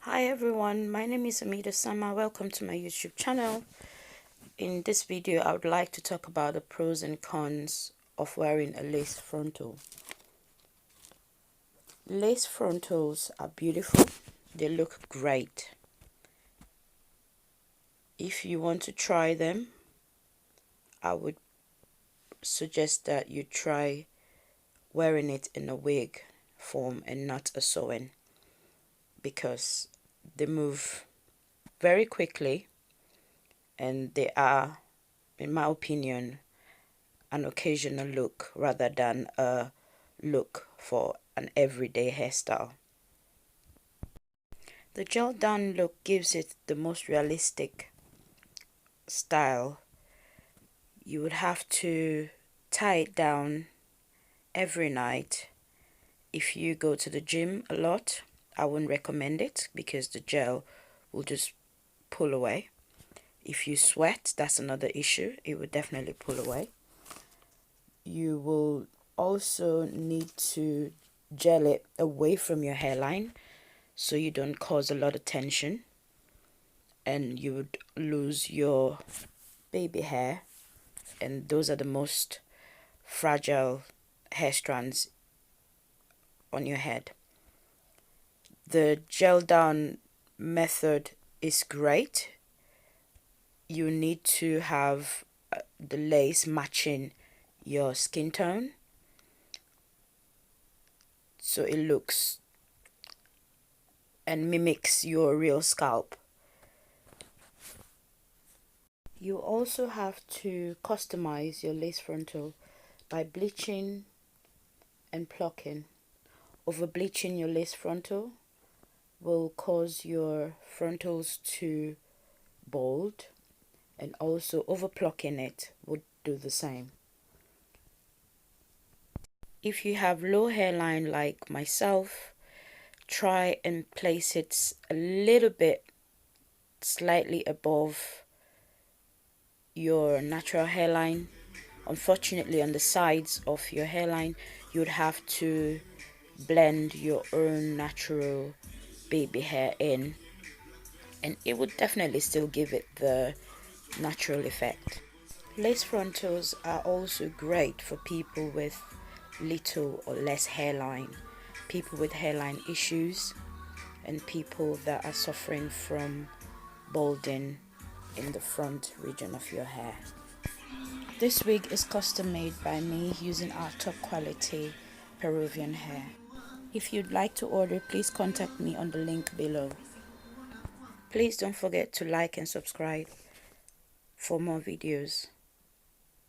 Hi everyone, my name is Amida Sama. Welcome to my YouTube channel. In this video, I would like to talk about the pros and cons of wearing a lace frontal. Lace frontals are beautiful. They look great. If you want to try them, I would suggest that you try wearing it in a wig form and not a sewing, because they move very quickly and they are, in my opinion, an occasional look rather than a look for an everyday hairstyle. The gel down look gives it the most realistic style. You would have to tie it down every night. If you go to the gym a lot, I wouldn't recommend it because the gel will just pull away. If you sweat, that's another issue. It will definitely pull away. You will also need to gel it away from your hairline so you don't cause a lot of tension and you would lose your baby hair, and those are the most fragile hair strands on your head. The gel down method is great. You need to have the lace matching your skin tone so it looks and mimics your real scalp. You also have to customize your lace frontal by bleaching and plucking. Over bleaching your lace frontal will cause your frontals to bald, and also over plucking it would do the same. If you have low hairline like myself, try and place it a little bit slightly above your natural hairline. Unfortunately, on the sides of your hairline, you would have to blend your own natural baby hair in, and it would definitely still give it the natural effect. Lace frontals are also great for people with little or less hairline, people with hairline issues, and people that are suffering from balding in the front region of your hair. This wig is custom made by me using our top quality Peruvian hair. If you'd like to order, please contact me on the link below. Please don't forget to like and subscribe for more videos.